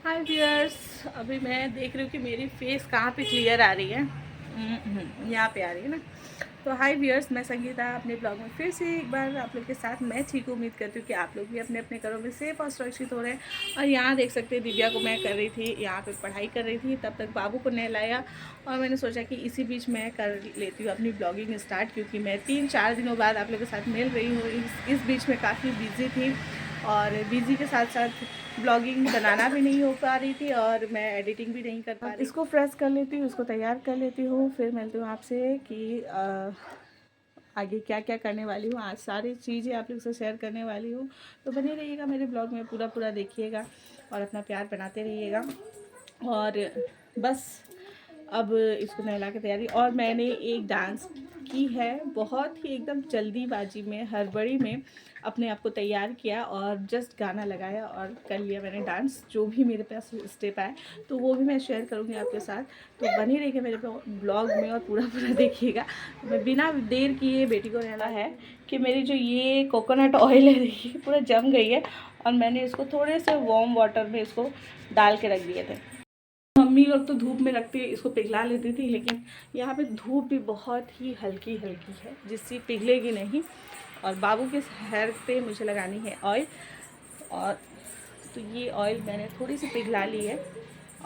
हाय viewers. अभी मैं देख रही हूँ कि मेरी फेस कहाँ पे क्लियर आ रही है। यहाँ पे आ रही है ना। तो हाय व्यूअर्स, मैं संगीता अपने ब्लॉग में फिर से एक बार आप लोग के साथ मैं ठीक उम्मीद करती हूँ कि आप लोग भी अपने अपने घरों में सेफ और सुरक्षित हो रहे हैं। और यहाँ देख सकते हैं दिव्या को मैं कर रही थी, यहाँ पे पढ़ाई कर रही थी, तब तक बाबू को नहलाया और मैंने सोचा कि इसी बीच मैं कर लेती हूँ अपनी ब्लॉगिंग स्टार्ट, क्योंकि मैं 3-4 दिनों बाद आप लोग के साथ मिल रही हूँ। इस बीच में काफ़ी बिज़ी थी और बिज़ी के साथ साथ ब्लॉगिंग बनाना भी नहीं हो पा रही थी और मैं एडिटिंग भी नहीं कर पा रही। इसको फ्रेश कर लेती हूँ, इसको तैयार कर लेती हूँ, फिर मिलती हूँ आपसे कि आगे क्या क्या करने वाली हूँ। आज सारी चीज़ें आप लोग से शेयर करने वाली हूँ, तो बने रहिएगा मेरे ब्लॉग में, पूरा पूरा देखिएगा और अपना प्यार बनाते रहिएगा। और बस अब इसको नहला के तैयारी। और मैंने एक डांस की है, बहुत ही एकदम जल्दीबाजी में, हड़बड़ी में अपने आप को तैयार किया और जस्ट गाना लगाया और कर लिया मैंने डांस। जो भी मेरे पास स्टेप आए तो वो भी मैं शेयर करूँगी आपके साथ, तो बनी रहिएगा मेरे ब्लॉग में और पूरा पूरा देखिएगा। मैं बिना देर किए बेटी को नहला है कि मेरी जो ये कोकोनट ऑयल है देखिए पूरा जम गई है और मैंने इसको थोड़े से वार्म वाटर में इसको डाल के रख दिए थे। मम्मी लोग तो धूप में रखते इसको पिघला लेती थी, लेकिन यहाँ पे धूप भी बहुत ही हल्की हल्की है जिससे पिघलेगी नहीं। और बाबू के हेयर पे मुझे लगानी है ऑयल, और तो ये ऑयल मैंने थोड़ी सी पिघला ली है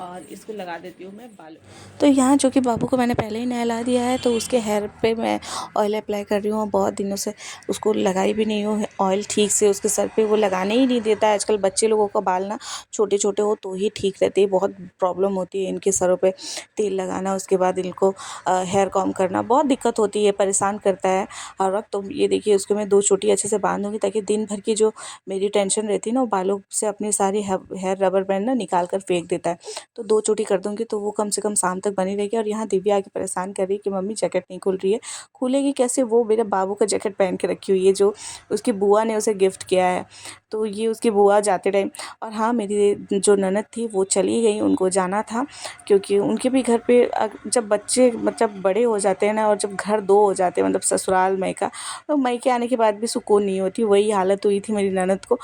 और इसको लगा देती हूँ मैं बालों। तो यहाँ जो कि बाबू को मैंने पहले ही नहला दिया है, तो उसके हेयर पे मैं ऑयल अप्लाई कर रही हूँ। बहुत दिनों से उसको लगाई भी नहीं हूँ ऑयल ठीक से, उसके सर पे वो लगाने ही नहीं देता है। आजकल बच्चे लोगों का बाल ना छोटे छोटे हो तो ही ठीक रहते हैं, बहुत प्रॉब्लम होती है इनके सरों पे तेल लगाना, उसके बाद इनको हेयर कॉम करना बहुत दिक्कत होती है, परेशान करता है हर वक्त। तो ये देखिए उसको मैं 2 चोटी अच्छे से बांध दूँगी ताकि दिन भर की जो मेरी टेंशन रहती है ना, वो बालों से अपनी सारी हेयर रबर बैंड ना निकाल कर फेंक देता है। तो 2 चोटी कर दूँगी तो वो कम से कम शाम तक बनी रहेगी। और यहाँ दिव्या आके परेशान कर रही है कि मम्मी जैकेट नहीं खुल रही है। खुलेगी कैसे? वो मेरे बाबू का जैकेट पहन के रखी हुई है जो उसकी बुआ ने उसे गिफ्ट किया है। तो ये उसकी बुआ जाते टाइम। और हाँ, मेरी जो ननद थी वो चली गई, उनको जाना था क्योंकि उनके भी घर पे जब बच्चे मतलब बड़े हो जाते हैं ना, और जब घर 2 हो जाते हैं मतलब ससुराल मायका, तो मायके आने के बाद भी सुकून नहीं होती। वही हालत हुई थी मेरी ननद को।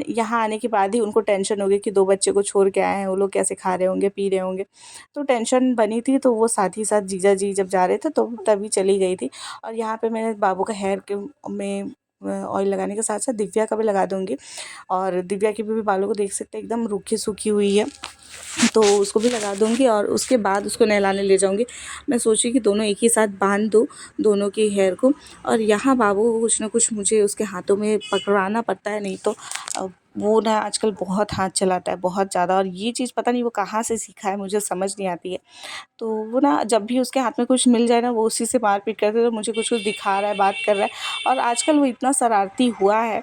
यहाँ आने के बाद ही उनको टेंशन हो गई कि 2 बच्चे को छोड़ के आए हैं, वो लोग कैसे खा रहे होंगे, पी रहे होंगे। तो टेंशन बनी थी, तो वो साथ ही साथ जीजा जी जब जा रहे थे तो तभी चली गई थी। और यहाँ पे मैंने बाबू का हेयर के में ऑयल लगाने के साथ साथ दिव्या का भी लगा दूँगी। और दिव्या के भी बालों को देख सकते हैं एकदम रूखी सूखी हुई है, तो उसको भी लगा दूँगी और उसके बाद उसको नहलाने ले जाऊँगी। मैं सोची कि दोनों एक ही साथ बांध दूँ दोनों के हेयर को। और यहाँ बाबू को कुछ ना कुछ मुझे उसके हाथों में पकड़ाना पड़ता है, नहीं तो वो ना आजकल बहुत हाथ चलाता है, बहुत ज़्यादा। और ये चीज़ पता नहीं वो कहाँ से सीखा है, मुझे समझ नहीं आती है। तो वो ना जब भी उसके हाथ में कुछ मिल जाए ना, वो उसी से मारपीट करते, तो मुझे कुछ कुछ दिखा रहा है, बात कर रहा है। और आजकल वो इतना शरारती हुआ है,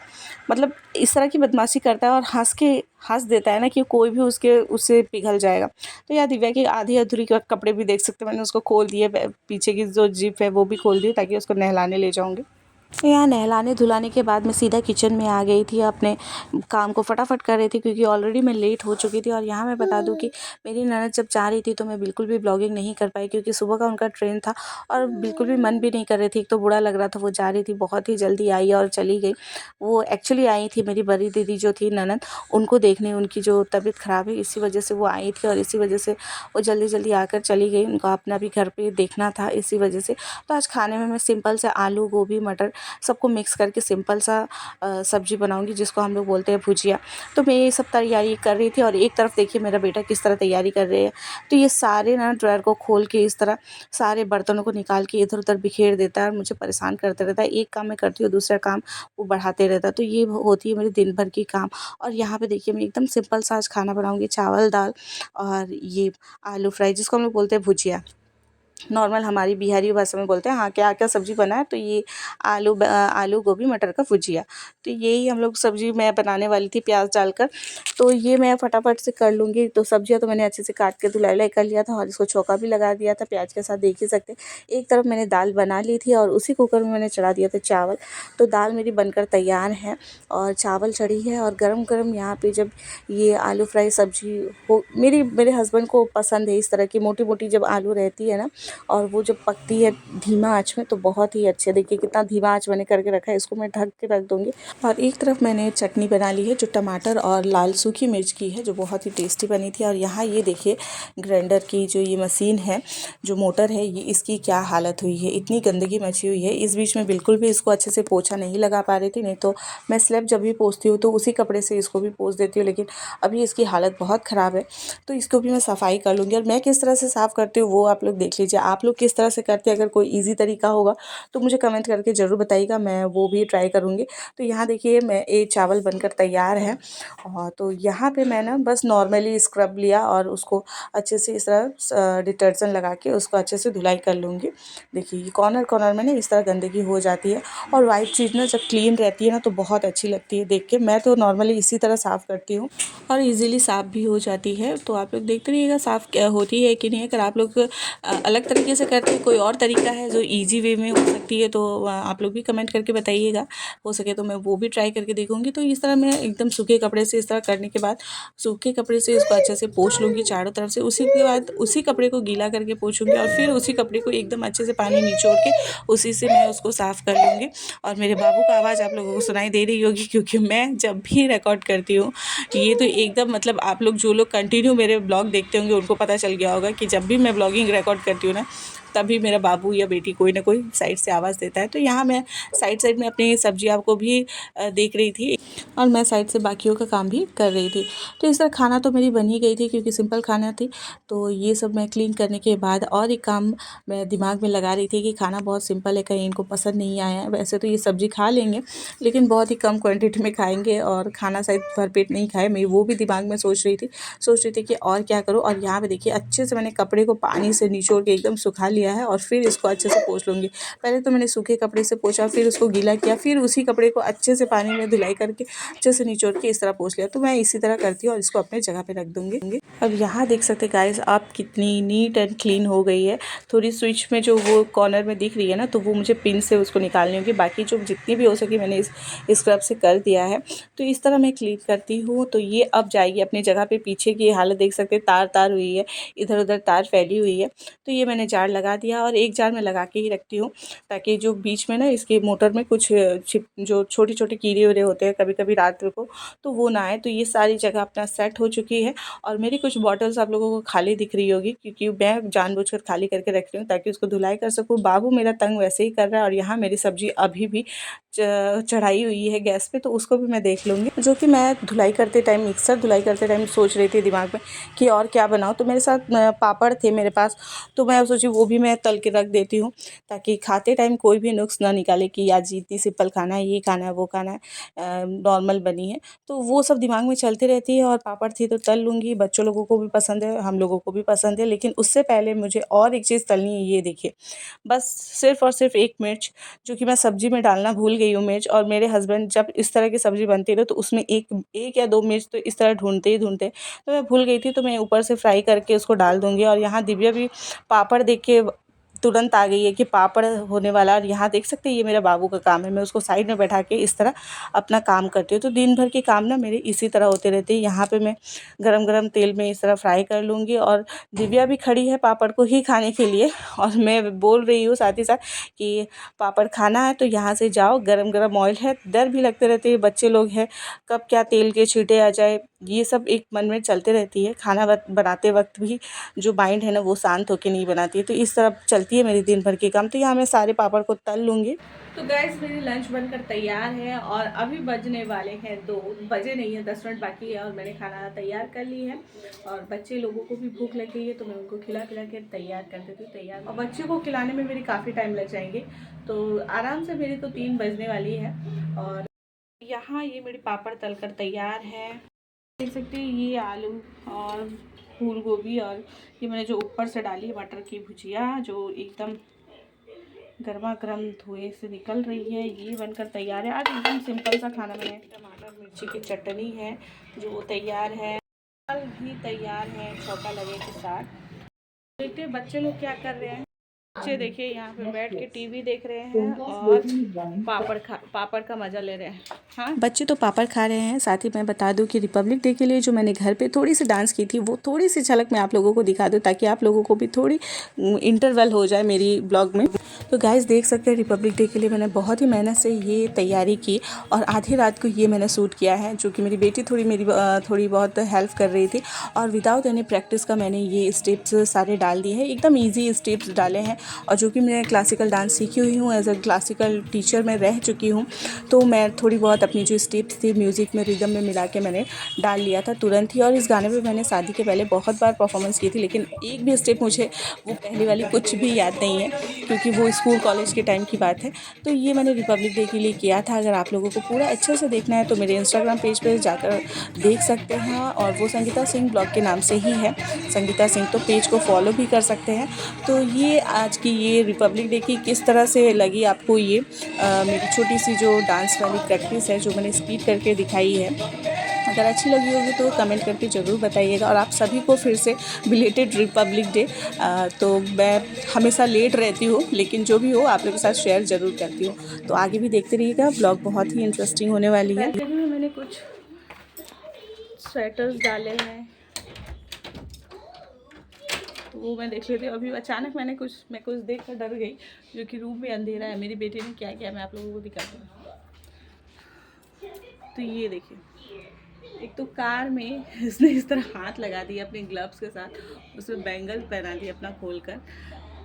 मतलब इस तरह की बदमाशी करता है और हँस देता है ना कि कोई भी उससे पिघल जाएगा। तो यार दिव्या की आधी अधूरी कपड़े भी देख सकते हैं, मैंने उसको खोल दिए, पीछे की जो जिप है वो भी खोल दी ताकि उसको नहलाने ले जाऊँगी। तो यहाँ नहलाने धुलाने के बाद मैं सीधा किचन में आ गई थी, अपने काम को फटाफट कर रही थी क्योंकि ऑलरेडी मैं लेट हो चुकी थी। और यहाँ मैं बता दूँ कि मेरी ननद जब जा रही थी तो मैं बिल्कुल भी ब्लॉगिंग नहीं कर पाई क्योंकि सुबह का उनका ट्रेन था और बिल्कुल भी मन भी नहीं कर रही थी। एक तो बुरा लग रहा था, वो जा रही थी, बहुत ही जल्दी आई और चली गई। वो एक्चुअली आई थी मेरी बड़ी दीदी जो थी ननद, उनको देखने, उनकी जो तबीयत ख़राब है इसी वजह से वो आई थी और इसी वजह से वो जल्दी जल्दी आकर चली गई। उनको अपना भी घर पर देखना था इसी वजह से। तो आज खाने में मैं सिंपल से आलू गोभी मटर सबको मिक्स करके सिंपल सा सब्ज़ी बनाऊंगी जिसको हम लोग बोलते हैं भुजिया। तो मैं ये सब तैयारी कर रही थी और एक तरफ देखिए मेरा बेटा किस तरह तैयारी कर रहे हैं। तो ये सारे ना ड्रायर को खोल के इस तरह सारे बर्तनों को निकाल के इधर उधर बिखेर देता है और मुझे परेशान करते रहता है। एक काम मैं करती हूँ दूसरा काम वो बढ़ाते रहता है। तो ये होती है मेरी दिन भर की काम। और यहाँ पे देखिए मैं एकदम सिंपल सा आज खाना बनाऊंगी, चावल दाल और ये आलू फ्राई जिसको हम लोग बोलते हैं भुजिया, नॉर्मल हमारी बिहारी भाषा में बोलते हैं। हाँ, क्या क्या सब्ज़ी बना है? तो ये आलू गोभी मटर का भुजिया। तो यही हम लोग सब्ज़ी मैं बनाने वाली थी प्याज डालकर। तो ये मैं फटाफट से कर लूँगी। तो सब्जियाँ तो मैंने अच्छे से काट के धुलाई कर लिया था और इसको छौंका भी लगा दिया था प्याज के साथ, देख ही सकते हैं। एक तरफ मैंने दाल बना ली थी और उसी कुकर में मैंने चढ़ा दिया था चावल। तो दाल मेरी बनकर तैयार है और चावल चढ़ी है। और गरम गरम यहाँ पे जब ये आलू फ्राई सब्ज़ी हो, मेरे हस्बैंड को पसंद है इस तरह की मोटी मोटी जब आलू रहती है ना, और वो जब पकती है धीमा आंच में तो बहुत ही अच्छे, देखिए कितना धीमा आंच मैंने करके रखा है। इसको मैं ढक के रख दूँगी। और एक तरफ मैंने चटनी बना ली है जो टमाटर और लाल सूखी मिर्च की है, जो बहुत ही टेस्टी बनी थी। और यहाँ ये देखिए ग्राइंडर की जो ये मशीन है, जो मोटर है, ये इसकी क्या हालत हुई है, इतनी गंदगी मची हुई है। इस बीच में बिल्कुल भी इसको अच्छे से पोछा नहीं लगा पा रही थी, नहीं तो मैं स्लैब जब भी पोछती हूँ तो उसी कपड़े से इसको भी पोछ देती हूँ, लेकिन अभी इसकी हालत बहुत ख़राब है। तो इसको भी मैं सफाई कर लूँगी। और मैं किस तरह से साफ़ करती हूँ वो आप लोग देख लीजिए। आप लोग किस तरह से करते हैं, अगर कोई ईज़ी तरीका होगा तो मुझे कमेंट करके ज़रूर बताइएगा, मैं वो भी ट्राई करूँगी। तो यहाँ देखिए मैं ये चावल बनकर तैयार है। और तो यहाँ पे मैं ना बस नॉर्मली स्क्रब लिया और उसको अच्छे से इस तरह डिटर्जेंट लगा के उसको अच्छे से धुलाई कर लूँगी। देखिए कॉर्नर कॉर्नर में ना इस तरह गंदगी हो जाती है। और वाइट चीज़ ना जब क्लीन रहती है ना तो बहुत अच्छी लगती है देख के। मैं तो नॉर्मली इसी तरह साफ़ करती हूँ और इजीली साफ़ भी हो जाती है। तो आप लोग देखते रहिएगा साफ़ क्या होती है कि नहीं। अगर आप लोग अलग तरीके से करते हैं, कोई और तरीका है जो इजी वे में हो सकती है, तो आप लोग भी कमेंट करके बताइएगा। हो सके तो मैं वो भी ट्राई करके देखूँगी। तो इस तरह मैं एकदम सूखे कपड़े से इस तरह करने के बाद सूखे कपड़े से इसको अच्छे से पोंछ लूँगी चारों तरफ से। उसी के बाद उसी कपड़े को गीला करके पोंछूँगी और फिर उसी कपड़े को एकदम अच्छे से पानी निचोड़ के उसी से मैं उसको साफ़ कर लूँगी। और मेरे बाबू का आवाज़ आप लोगों को सुनाई दे रही होगी, क्योंकि मैं जब भी रिकॉर्ड करती हूँ ये तो एकदम मतलब आप लोग जो लोग कंटिन्यू मेरे ब्लॉग देखते होंगे उनको पता चल गया होगा कि जब भी मैं ब्लॉगिंग रिकॉर्ड करती हूँ ना, तभी मेरा बाबू या बेटी कोई ना कोई साइड से आवाज़ देता है। तो यहाँ मैं साइड में अपनी सब्जियाँ को भी देख रही थी और मैं साइड से बाकियों का काम भी कर रही थी। तो इस तरह खाना तो मेरी बन ही गई थी, क्योंकि सिंपल खाना थी। तो ये सब मैं क्लीन करने के बाद और एक काम मैं दिमाग में लगा रही थी कि खाना बहुत सिंपल है, कहीं इनको पसंद नहीं आया है। वैसे तो ये सब्ज़ी खा लेंगे, लेकिन बहुत ही कम क्वांटिटी में खाएंगे और खाना शायद भरपेट नहीं खाए। मैं वो भी दिमाग में सोच रही थी कि और क्या करूँ। और यहाँ पे देखिए अच्छे से मैंने कपड़े को पानी से निचोड़ के एकदम सुखा लिया है और फिर इसको अच्छे से पोंछ लूँगी। पहले तो मैंने सूखे कपड़े से पोंछा, फिर उसको गीला किया, फिर उसी कपड़े को अच्छे से पानी में धुलाई करके अच्छे से निचोड़ के इस तरह पोंछ लिया। तो मैं इसी तरह करती हूँ और इसको अपने जगह पे रख दूँगी। अब यहाँ देख सकते गाइस आप कितनी नीट एंड क्लीन हो गई है। थोड़ी स्विच में जो वो कॉर्नर में दिख रही है ना, तो वो मुझे पिन से उसको निकालनी होगी। बाकी जो जितनी भी हो सके मैंने इस स्क्रब से कर दिया है। तो इस तरह मैं क्लीन करती हूँ। तो ये अब जाएगी अपनी जगह पे। पीछे की हालत देख सकते हैं, तार हुई है, इधर उधर तार फैली हुई है। तो ये मैंने जार लगा दिया और एक जार में लगा के ही रखती हूँ, ताकि जो बीच में ना इसके मोटर में कुछ जो छोटे छोटे कीड़े उड़े होते हैं कभी कभी रात को, तो वो ना आए। तो ये सारी जगह अपना सेट हो चुकी है। और मेरी कुछ बॉटल्स आप लोगों को खाली दिख रही होगी, क्योंकि मैं जानबूझकर खाली करके रख रही हूँ ताकि उसको धुलाई कर सकूँ। बाबू मेरा तंग वैसे ही कर रहा है। और यहाँ मेरी सब्जी अभी भी चढ़ाई हुई है गैस पे, तो उसको भी मैं देख लूँगी। जो कि मैं धुलाई करते टाइम, मिक्सर धुलाई करते टाइम सोच रही थी दिमाग में कि और क्या बनाऊँ। तो मेरे साथ पापड़ थे मेरे पास, तो मैं सोची वो भी मैं तल के रख देती हूँ, ताकि खाते टाइम कोई भी नुक्स ना निकाले कि आज इतनी सिंपल खाना है, ये खाना है, वो खाना है, नॉर्मल बनी है। तो वो सब दिमाग में चलती रहती है। और पापड़ थी तो तल लूँगी, बच्चों लोगों को भी पसंद है, हम लोगों को भी पसंद है। लेकिन उससे पहले मुझे और एक चीज़ तलनी है, ये देखिए, बस सिर्फ़ और सिर्फ एक मिर्च, जो कि मैं सब्ज़ी में डालना भूल गई हूँ मिर्च। और मेरे हस्बैंड जब इस तरह की सब्ज़ी बनती है ना, तो उसमें एक या 2 मिर्च तो इस तरह ढूँढते तो मैं भूल गई थी। तो मैं ऊपर से फ्राई करके उसको डाल दूँगी। और यहाँ दिव्या भी पापड़ देख के तुरंत आ गई है कि पापड़ होने वाला। और यहाँ देख सकते हैं ये मेरा बाबू का काम है, मैं उसको साइड में बैठा के इस तरह अपना काम करती हूँ। तो दिन भर के काम ना मेरे इसी तरह होते रहते हैं। यहाँ पे मैं गरम गरम तेल में इस तरह फ्राई कर लूँगी। और दिव्या भी खड़ी है पापड़ को ही खाने के लिए, और मैं बोल रही हूँ साथ ही साथ कि पापड़ खाना है तो यहाँ से जाओ, गरम गरम ऑयल है। डर भी लगते रहते हैं, बच्चे लोग हैं, कब क्या तेल के छींटे आ जाए, ये सब एक मन में चलते रहती है। खाना बनाते वक्त भी जो माइंड है ना वो शांत होकर नहीं बनाती है। तो इस तरह चलती है मेरी दिन भर की काम। तो यहाँ मैं सारे पापड़ को तल लूँगी। तो गैस मेरी लंच बनकर तैयार है और अभी बजने वाले हैं 2 बजे नहीं है, 10 मिनट बाकी है। और मैंने खाना तैयार कर ली है और बच्चे लोगों को भी भूख लग गई है, तो मैं उनको खिला के तैयार कर देती हूँ तैयार। और बच्चों को खिलाने में मेरी काफ़ी टाइम लग जाएंगे, तो आराम से मेरी तो 3 बजने वाली है। और यहाँ ये मेरी पापड़ तलकर तैयार है, देख सकते हैं। ये आलू और फूल गोभी, और ये मैंने जो ऊपर से डाली है मटर की भुजिया, जो एकदम गर्मा गर्म धुएं से निकल रही है, ये बनकर तैयार है। आज एकदम सिंपल सा खाना मैंने, टमाटर मिर्ची की चटनी है जो वो तैयार है, दाल भी तैयार है छौंका लगे के साथ। देखते हैं बच्चे लोग क्या कर रहे हैं। बच्चे देखिए यहाँ पे बैठ के टीवी देख रहे हैं और पापड़ का मज़ा ले रहे हैं। हाँ, बच्चे तो पापड़ खा रहे हैं। साथ ही मैं बता दूं कि रिपब्लिक डे के लिए जो मैंने घर पे थोड़ी सी डांस की थी, वो थोड़ी सी झलक मैं आप लोगों को दिखा दूं ताकि आप लोगों को भी थोड़ी इंटरवल हो जाए मेरी ब्लॉग में। तो गाइस देख सकते हैं रिपब्लिक डे के लिए मैंने बहुत ही मेहनत से ये तैयारी की और आधी रात को ये मैंने शूट किया है, जो कि मेरी बेटी थोड़ी बहुत हेल्प कर रही थी। और विदाउट एनी प्रैक्टिस का मैंने ये स्टेप्स सारे डाल दिए हैं, एकदम ईजी स्टेप्स डाले हैं। और जो कि मैं क्लासिकल डांस सीखी हुई हूँ, एज अ क्लासिकल टीचर मैं रह चुकी हूँ, तो मैं थोड़ी बहुत अपनी जो स्टेप्स थी म्यूज़िक में रिदम में मिला के मैंने डाल लिया था तुरंत ही। और इस गाने पे मैंने शादी के पहले बहुत बार परफॉर्मेंस की थी, लेकिन एक भी स्टेप मुझे वो पहले वाली कुछ भी याद नहीं है, क्योंकि वो स्कूल कॉलेज के टाइम की बात है। तो ये मैंने रिपब्लिक डे के लिए किया था। अगर आप लोगों को पूरा अच्छे से देखना है तो मेरे इंस्टाग्राम पेज पर जाकर देख सकते हैं, और वो संगीता सिंह ब्लॉग के नाम से ही है, संगीता सिंह, तो पेज को फॉलो भी कर सकते हैं। तो ये आज की ये रिपब्लिक डे की किस तरह से लगी आपको ये मेरी छोटी सी जो डांस वाली प्रैक्टिस है, जो मैंने स्पीड करके दिखाई है, अगर अच्छी लगी होगी तो कमेंट करके ज़रूर बताइएगा। और आप सभी को फिर से बिलेटेड रिपब्लिक डे। तो मैं हमेशा लेट रहती हूँ, लेकिन जो भी हो आप लोगों के साथ शेयर ज़रूर करती हूँ। तो आगे भी देखते रहिएगा, ब्लॉग बहुत ही इंटरेस्टिंग होने वाली है। मैंने कुछ स्वेटर्स डाले हैं, तो वो मैं देख लेती हूँ। अभी अचानक मैं कुछ देख कर डर गई, जो कि रूम में अंधेरा है। मेरी बेटी ने क्या किया मैं आप लोगों को दिखाती हूँ। तो ये देखिए, एक तो कार में इसने इस तरह हाथ लगा दिया अपने ग्लव्स के साथ, उसमें बैंगल पहना दिया अपना खोल कर।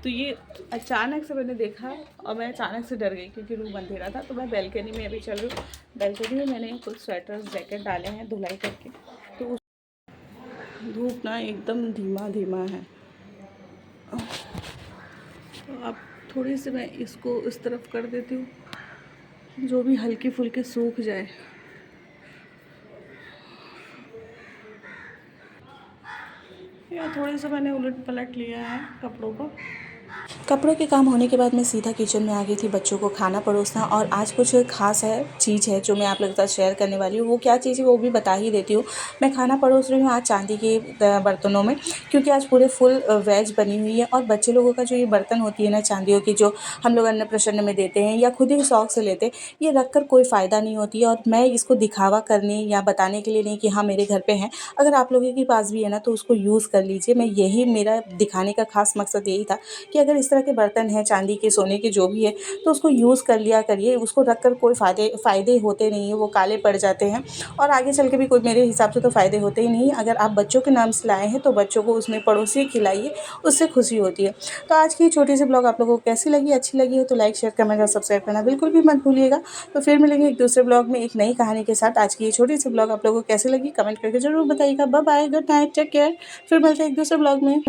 तो ये अचानक से मैंने देखा और मैं अचानक से डर गई, क्योंकि रूम अंधेरा था। तो मैं बैल्कनी में अभी चल रही हूँ। बैल्कनी में मैंने कुछ स्वेटर्स जैकेट डाले हैं धुलाई करके। तो धूप ना एकदम धीमा धीमा है, तो अब थोड़ी सी मैं इसको इस तरफ कर देती हूँ, जो भी हल्की फुल्की सूख जाए। या थोड़े से मैंने उलट पलट लिया है कपड़ों को। कपड़ों के काम होने के बाद मैं सीधा किचन में आ गई थी बच्चों को खाना परोसना। और आज कुछ खास चीज़ है जो मैं आप लोगों के साथ शेयर करने वाली हूँ। वो क्या चीज़ है वो भी बता ही देती हूँ। मैं खाना परोस रही हूँ आज चांदी के बर्तनों में, क्योंकि आज पूरे फुल वेज बनी हुई है। और बच्चे लोगों का जो ये बर्तन होती है ना चांदियों की, जो हम लोग अन्नप्राशन में देते हैं या खुद ही शौक से लेते हैं, ये रख कर कोई फ़ायदा नहीं होती है। और मैं इसको दिखावा करने या बताने के लिए नहीं कि हाँ मेरे घर पे हैं। अगर आप लोगों के पास भी है ना तो उसको यूज़ कर लीजिए। मैं यही मेरा दिखाने का खास मकसद यही था कि अगर इस तरह के बर्तन हैं चांदी के, सोने के, जो भी है, तो उसको यूज़ कर लिया करिए। उसको रख कर कोई फ़ायदे होते नहीं हैं, वो काले पड़ जाते हैं और आगे चल के भी कोई, मेरे हिसाब से तो फ़ायदे होते ही नहीं। अगर आप बच्चों के नाम से लाए हैं तो बच्चों को उसमें पड़ोसी खिलाइए, उससे खुशी होती है। तो आज की छोटी सी ब्लॉग आप लोगों को कैसी लगी, अच्छी लगी हो तो लाइक, शेयर, कमेंट और सब्सक्राइब करना बिल्कुल भी मत भूलिएगा। तो फिर मिलेंगे एक दूसरे ब्लॉग में एक नई कहानी के साथ। आज की ये छोटी सी ब्लॉग आप लोगों को कैसी लगी कमेंट करके ज़रूर बताइएगा। Bye bye, good night, take care. फिर मिलते हैं एक दूसरे ब्लॉग में।